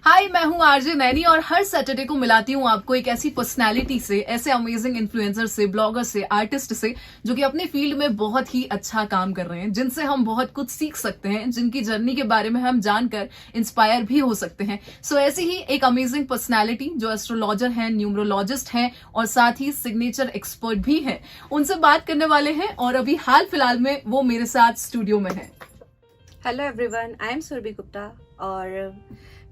हाय, मैं हूँ आरजे नैनी और हर सैटरडे को मिलाती हूँ आपको एक ऐसी पर्सनालिटी से, ऐसे अमेजिंग इन्फ्लुएंसर से, ब्लॉगर से, आर्टिस्ट से, जो कि अपने फील्ड में बहुत ही अच्छा काम कर रहे हैं, जिनसे हम बहुत कुछ सीख सकते हैं, जिनकी जर्नी के बारे में हम जानकर इंस्पायर भी हो सकते हैं। सो ऐसी ही एक अमेजिंग पर्सनैलिटी जो एस्ट्रोलॉजर हैं, न्यूमरोलॉजिस्ट हैं और साथ ही सिग्नेचर एक्सपर्ट भी हैं, उनसे बात करने वाले हैं और अभी हाल फिलहाल में वो मेरे साथ स्टूडियो में है। Hello everyone, I am Surbhi Gupta और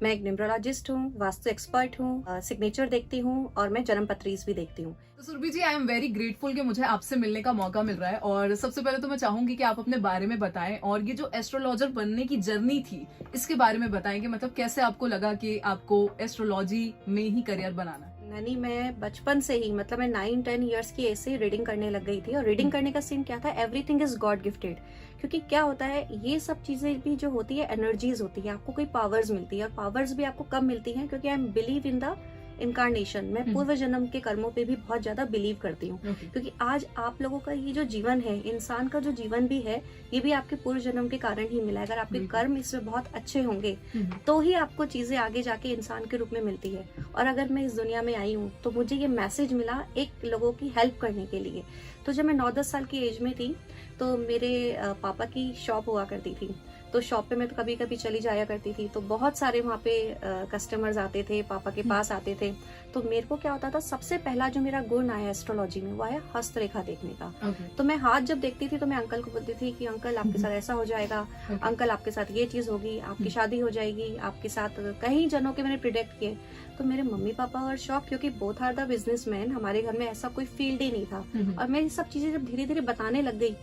मैं एक न्यूमरोलॉजिस्ट हूँ, वास्तु एक्सपर्ट हूँ, सिग्नेचर देखती हूँ और मैं जन्म पत्रीस भी देखती हूँ। तो सुरभि जी, आई एम वेरी ग्रेटफुल कि मुझे आपसे मिलने का मौका मिल रहा है और सबसे पहले तो मैं चाहूंगी कि आप अपने बारे में बताएं और ये जो एस्ट्रोलॉजर बनने की जर्नी थी इसके बारे में बताएं कि मतलब कैसे आपको लगा कि आपको एस्ट्रोलॉजी में ही करियर बनाना है। नहीं, मैं बचपन से ही मतलब मैं 9-10 इयर्स की ऐसे ही रीडिंग करने लग गई थी और रीडिंग करने का सीन क्या था, एवरीथिंग इज गॉड गिफ्टेड। क्योंकि क्या होता है, ये सब चीजें भी जो होती है एनर्जीज होती है, आपको कोई पावर्स मिलती है और पावर्स भी आपको कब मिलती हैं, क्योंकि I am believe in the incarnation. मैं पूर्व जन्म के कर्मों पे भी बहुत ज्यादा बिलीव करती हूँ। क्योंकि आज आप लोगों का ये जो जीवन है, इंसान का जो जीवन भी है, ये भी आपके पूर्व जन्म के कारण ही मिला है। अगर आपके कर्म इसमें बहुत अच्छे होंगे तो ही आपको चीजें आगे जाके इंसान के रूप में मिलती है। और अगर मैं इस दुनिया में आई हूँ तो मुझे ये मैसेज मिला एक लोगों की हेल्प करने के लिए। तो जब मैं 9-10 साल की एज में थी तो मेरे पापा की शॉप हुआ करती थी, तो शॉप पे मैं तो कभी कभी चली जाया करती थी। तो बहुत सारे वहाँ पे कस्टमर्स आते थे, पापा के पास आते थे। तो मेरे को क्या होता था, सबसे पहला जो मेरा गुण आया एस्ट्रोलॉजी में वो आया हस्तरेखा देखने का। तो मैं हाथ जब देखती थी तो मैं अंकल को बोलती थी कि अंकल आपके साथ ऐसा हो जाएगा, अंकल आपके साथ ये चीज होगी, आपकी शादी हो जाएगी, आपके साथ कई जनों के मैंने प्रिडिक्ट किए। तो मेरे मम्मी पापा और शॉक, क्योंकि बोथ आर द बिजनेसमैन, हमारे घर में ऐसा कोई फील्ड ही नहीं था। और मैं ये सब चीजें जब धीरे धीरे बताने लग गई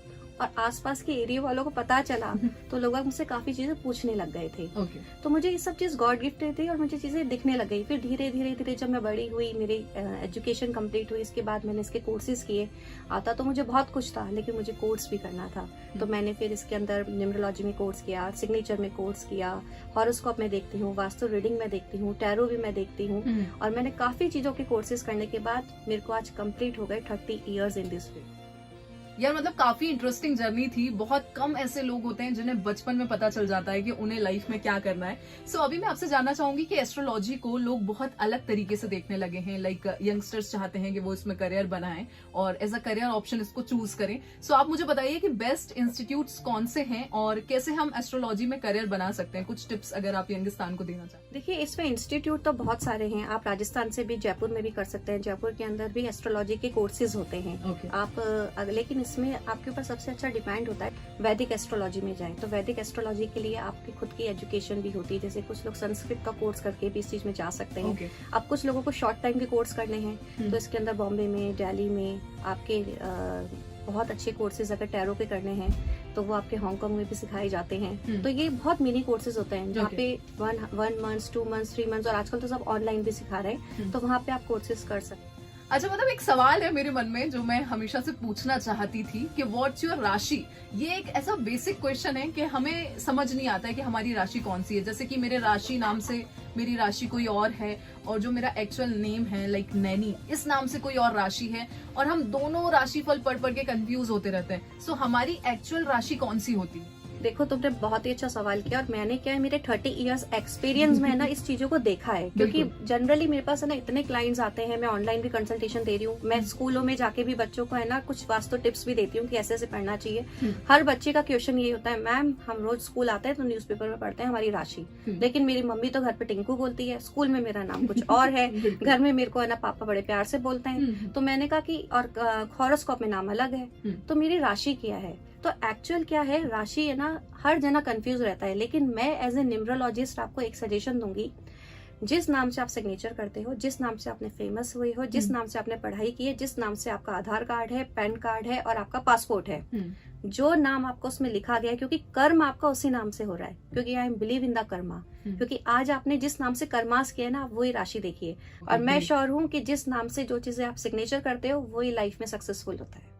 और आसपास के एरिया वालों को पता चला तो लोग मुझसे काफी चीजें पूछने लग गए थे। तो मुझे ये सब चीज गॉड गिफ्टेड थी और मुझे चीजें दिखने लग गई। फिर धीरे धीरे जब मैं बड़ी हुई, मेरी एजुकेशन कंप्लीट हुई, इसके बाद मैंने इसके कोर्सेज किए। आता तो मुझे बहुत कुछ था लेकिन मुझे कोर्स भी करना था। तो मैंने फिर इसके अंदर न्यूमरोलॉजी में कोर्स किया, सिग्नेचर में कोर्स किया, हॉरोस्कोप में देखती हूँ, वास्तु रीडिंग में देखती हूँ, टैरो भी मैं देखती हूँ। और मैंने काफी चीजों के कोर्सेज करने के बाद मेरे को आज कंप्लीट हो गए 30 ईयर्स इन दिस फील्ड। यार मतलब काफी इंटरेस्टिंग जर्नी थी। बहुत कम ऐसे लोग होते हैं जिन्हें बचपन में पता चल जाता है कि उन्हें लाइफ में क्या करना है। सो अभी मैं आपसे जानना चाहूंगी कि एस्ट्रोलॉजी को लोग बहुत अलग तरीके से देखने लगे हैं। लाइक यंगस्टर्स चाहते हैं कि वो इसमें करियर बनाएं और एज अ करियर ऑप्शन इसको चूज करें। सो आप मुझे बताइए कि बेस्ट इंस्टीट्यूट्स कौन से हैं और कैसे हम एस्ट्रोलॉजी में करियर बना सकते हैं। कुछ टिप्स अगर आप यंगिस्तान को देना चाहें। देखिए, इसमें इंस्टीट्यूट तो बहुत सारे हैं। आप राजस्थान से भी, जयपुर में भी कर सकते हैं। जयपुर के अंदर भी एस्ट्रोलॉजी के कोर्सेज होते हैं। आप लेकिन इसमें आपके ऊपर सबसे अच्छा डिपेंड होता है वैदिक एस्ट्रोलॉजी में जाएं। तो वैदिक एस्ट्रोलॉजी के लिए आपकी खुद की एजुकेशन भी होती है। जैसे कुछ लोग संस्कृत का कोर्स करके भी इस चीज में जा सकते हैं। अब कुछ लोगों को शॉर्ट टाइम के कोर्स करने हैं तो इसके अंदर बॉम्बे में, दिल्ली में आपके बहुत अच्छे कोर्सेज अगर टैरो के करने हैं तो वो आपके हांगकांग में भी सिखाए जाते हैं। तो ये बहुत मिनी कोर्सेज होते हैं जहाँ पे 1 मंथ, 2 मंथ, 3 मंथ और आजकल तो सब ऑनलाइन भी सिखा रहे हैं। तो वहाँ पे आप कोर्सेज कर सकते हैं। अच्छा, मतलब एक सवाल है मेरे मन में जो मैं हमेशा से पूछना चाहती थी कि व्हाट्स योर राशि। ये एक ऐसा बेसिक क्वेश्चन है कि हमें समझ नहीं आता है कि हमारी राशि कौन सी है। जैसे कि मेरे राशि नाम से मेरी राशि कोई और है और जो मेरा एक्चुअल नेम है लाइक नैनी, इस नाम से कोई और राशि है और हम दोनों राशिफल पढ़ के कंफ्यूज होते रहते हैं। सो हमारी एक्चुअल राशि कौन सी होती है? देखो, तुमने बहुत ही अच्छा सवाल किया और मैंने क्या है, मेरे 30 इयर्स एक्सपीरियंस में ना इस चीजों को देखा है। क्योंकि जनरली मेरे पास है ना इतने क्लाइंट्स आते हैं, मैं ऑनलाइन भी कंसल्टेशन दे रही हूँ, मैं स्कूलों में जाके भी बच्चों को है ना कुछ वास्तु टिप्स भी देती हूँ कि ऐसे ऐसे पढ़ना चाहिए। हर बच्चे का क्वेश्चन ये होता है, मैम हम रोज स्कूल आते हैं तो न्यूज़पेपर में पढ़ते हैं हमारी राशि, लेकिन मेरी मम्मी तो घर पे टिंकू बोलती है, स्कूल में मेरा नाम कुछ और है, घर में मेरे को है ना पापा बड़े प्यार से बोलते हैं। तो मैंने कहा कि और हॉरोस्कोप में नाम अलग है, तो मेरी राशि क्या है? तो एक्चुअल क्या है, राशि है ना हर जना कंफ्यूज रहता है। लेकिन मैं एज ए न्यूमरोलॉजिस्ट आपको एक सजेशन दूंगी, जिस नाम से आप सिग्नेचर करते हो, जिस नाम से आपने फेमस हुए हो, जिस नाम से आपने पढ़ाई की है, जिस नाम से आपका आधार कार्ड है, पैन कार्ड है और आपका पासपोर्ट है, जो नाम आपको उसमें लिखा गया है, क्योंकि कर्म आपका उसी नाम से हो रहा है। क्योंकि I believe in the Karma. क्योंकि आज आपने जिस नाम से कर्मास किया ना, वही राशि देखिए। और मैं श्योर हूँ कि जिस नाम से जो चीजें आप सिग्नेचर करते हो वही लाइफ में सक्सेसफुल होता है।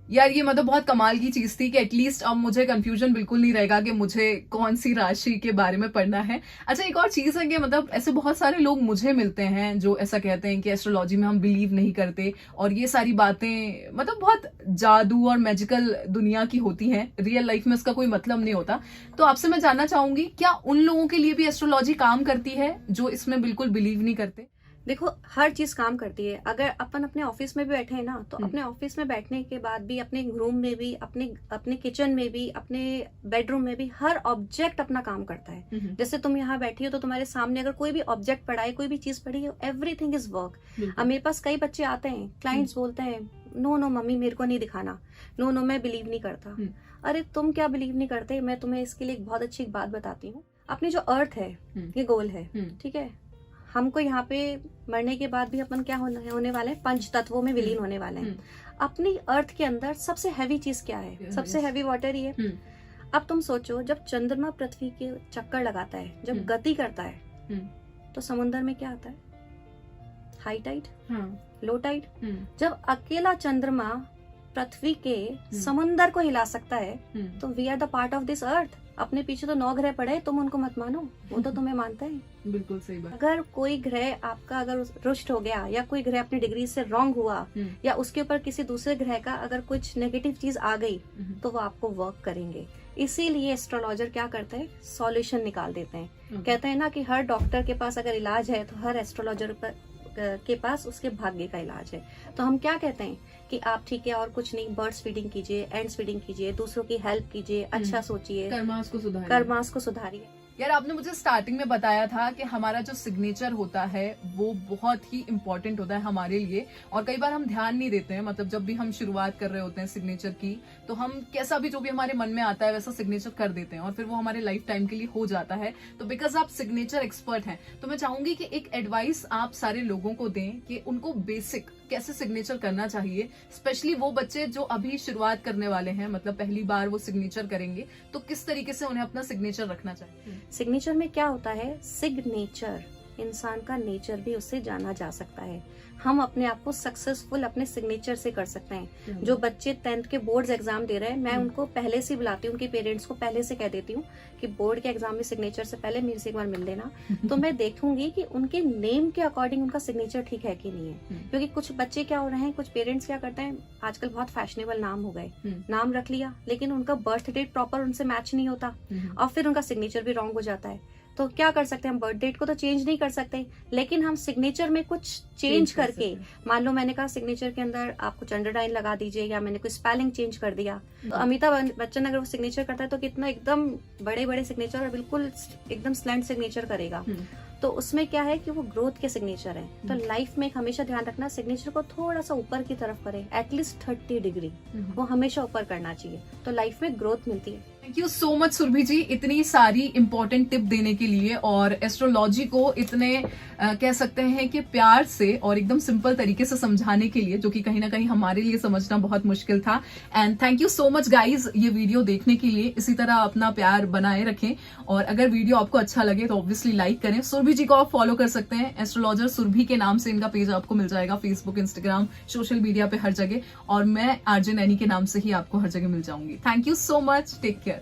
यार ये मतलब बहुत कमाल की चीज थी कि एटलीस्ट अब मुझे कंफ्यूजन बिल्कुल नहीं रहेगा कि मुझे कौन सी राशि के बारे में पढ़ना है। अच्छा, एक और चीज है कि मतलब ऐसे बहुत सारे लोग मुझे मिलते हैं जो ऐसा कहते हैं कि एस्ट्रोलॉजी में हम बिलीव नहीं करते और ये सारी बातें मतलब बहुत जादू और मैजिकल दुनिया की होती हैं, रियल लाइफ में इसका कोई मतलब नहीं होता। तो आपसे मैं जानना चाहूंगी, क्या उन लोगों के लिए भी एस्ट्रोलॉजी काम करती है जो इसमें बिल्कुल बिलीव नहीं करते? देखो, हर चीज काम करती है। अगर अपन अपने ऑफिस में भी बैठे हैं ना, तो अपने ऑफिस में बैठने के बाद भी, अपने रूम में भी, अपने किचन में भी, अपने बेडरूम में भी हर ऑब्जेक्ट अपना काम करता है। जैसे तुम यहाँ बैठी हो तो तुम्हारे सामने अगर कोई भी ऑब्जेक्ट पड़ा है, कोई भी चीज पड़ी है, एवरीथिंग इज वर्क। अब मेरे पास कई बच्चे आते हैं, क्लाइंट्स बोलते हैं नो नो मम्मी मेरे को नहीं दिखाना, नो नो मैं बिलीव नहीं करता। अरे तुम क्या बिलीव नहीं करते, मैं तुम्हें इसके लिए एक बहुत अच्छी बात बताती हूँ। अपनी जो अर्थ है ये गोल है, ठीक है। हमको यहाँ पे मरने के बाद भी अपन क्या होने वाले हैं, पंच तत्वों में विलीन होने वाले हैं। अपनी अर्थ के अंदर सबसे हैवी चीज क्या है? सबसे हैवी वाटर ही है। अब तुम सोचो, जब चंद्रमा पृथ्वी के चक्कर लगाता है, जब गति करता है, तो समुद्र में क्या आता है? High tide, low tide. जब अकेला चंद्रमा पृथ्वी के समुद्र को हिला सकता है, तो we are the part of this earth. अपने पीछे तो 9 ग्रह पड़े, तुम उनको मत मानो, वो तो तुम्हें मानते हैं। बिल्कुल सही बात। अगर कोई ग्रह आपका अगर रुष्ट हो गया, या कोई ग्रह अपनी डिग्री से रॉन्ग हुआ, या उसके ऊपर किसी दूसरे ग्रह का अगर कुछ नेगेटिव चीज आ गई, तो वो आपको वर्क करेंगे। इसीलिए एस्ट्रोलॉजर क्या करते हैं, सॉल्यूशन निकाल देते हैं। कहते हैं ना कि हर डॉक्टर के पास अगर इलाज है, तो हर एस्ट्रोलॉजर के पास उसके भाग्य का इलाज है। तो हम क्या कहते हैं कि आप ठीक है और कुछ नहीं, बर्ड्स फीडिंग कीजिए, एंड्स फीडिंग कीजिए, दूसरों की हेल्प कीजिए, अच्छा सोचिए, कर्मास को सुधारिए। यार आपने मुझे स्टार्टिंग में बताया था कि हमारा जो सिग्नेचर होता है वो बहुत ही इंपॉर्टेंट होता है हमारे लिए, और कई बार हम ध्यान नहीं देते हैं। मतलब जब भी हम शुरुआत कर रहे होते हैं सिग्नेचर की, तो हम कैसा भी जो भी हमारे मन में आता है वैसा सिग्नेचर कर देते हैं और फिर वो हमारे लाइफ टाइम के लिए हो जाता है। तो बिकॉज आप सिग्नेचर एक्सपर्ट हैं, तो मैं चाहूंगी कि एक एडवाइस आप सारे लोगों को दें कि उनको बेसिक कैसे सिग्नेचर करना चाहिए, स्पेशली वो बच्चे जो अभी शुरुआत करने वाले हैं, मतलब पहली बार वो सिग्नेचर करेंगे, तो किस तरीके से उन्हें अपना सिग्नेचर रखना चाहिए। सिग्नेचर में क्या होता है, सिग्नेचर इंसान का नेचर भी उससे जाना जा सकता है। हम अपने आप को सक्सेसफुल अपने सिग्नेचर से कर सकते हैं। जो बच्चे 10th के बोर्ड्स एग्जाम दे रहे हैं, मैं उनको पहले से बुलाती हूँ, उनके पेरेंट्स को पहले से कह देती हूँ कि बोर्ड के एग्जाम में सिग्नेचर से पहले मेरे से एक बार मिल लेना। तो मैं देखूंगी कि उनके नेम के अकॉर्डिंग उनका सिग्नेचर ठीक है कि नहीं है। क्योंकि कुछ बच्चे क्या हो रहे हैं, कुछ पेरेंट्स क्या करते हैं, आजकल बहुत फैशनेबल नाम हो गए, नाम रख लिया, लेकिन उनका बर्थ डेट प्रॉपर उनसे मैच नहीं होता, और फिर उनका सिग्नेचर भी रॉन्ग हो जाता है। तो क्या कर सकते हैं, हम बर्थ डेट को तो चेंज नहीं कर सकते, लेकिन हम सिग्नेचर में कुछ चेंज करके, मान लो मैंने कहा सिग्नेचर के अंदर आप कुछ अंडरलाइन लगा दीजिए, या मैंने कोई स्पेलिंग चेंज कर दिया, तो अमिताभ बच्चन अगर वो सिग्नेचर करता है तो कितना एकदम बड़े बड़े सिग्नेचर और बिल्कुल एकदम स्लैंट सिग्नेचर करेगा। तो उसमें क्या है कि वो ग्रोथ के सिग्नेचर है। तो लाइफ में हमेशा ध्यान रखना, सिग्नेचर को थोड़ा सा ऊपर की तरफ करें, एटलीस्ट 30 डिग्री वो हमेशा ऊपर करना चाहिए, तो लाइफ में ग्रोथ मिलती है। Thank you so much Surabhi ji, इतनी सारी इंपॉर्टेंट टिप देने के लिए और एस्ट्रोलॉजी को इतने कह सकते हैं कि प्यार से और एकदम सिंपल तरीके से समझाने के लिए, जो कि कहीं ना कहीं हमारे लिए समझना बहुत मुश्किल था। And thank you so much guys ये वीडियो देखने के लिए। इसी तरह अपना प्यार बनाए रखें, और अगर वीडियो आपको अच्छा लगे तो ऑब्वियसली लाइक करें। सुरभि जी को आप फॉलो कर सकते हैं, एस्ट्रोलॉजर सुरभि के नाम से इनका पेज आपको मिल जाएगा, फेसबुक, इंस्टाग्राम, सोशल मीडिया पे हर जगह, और मैं आरजे नैनी के नाम से ही आपको हर जगह मिल जाऊंगी। Thank you so much, take care.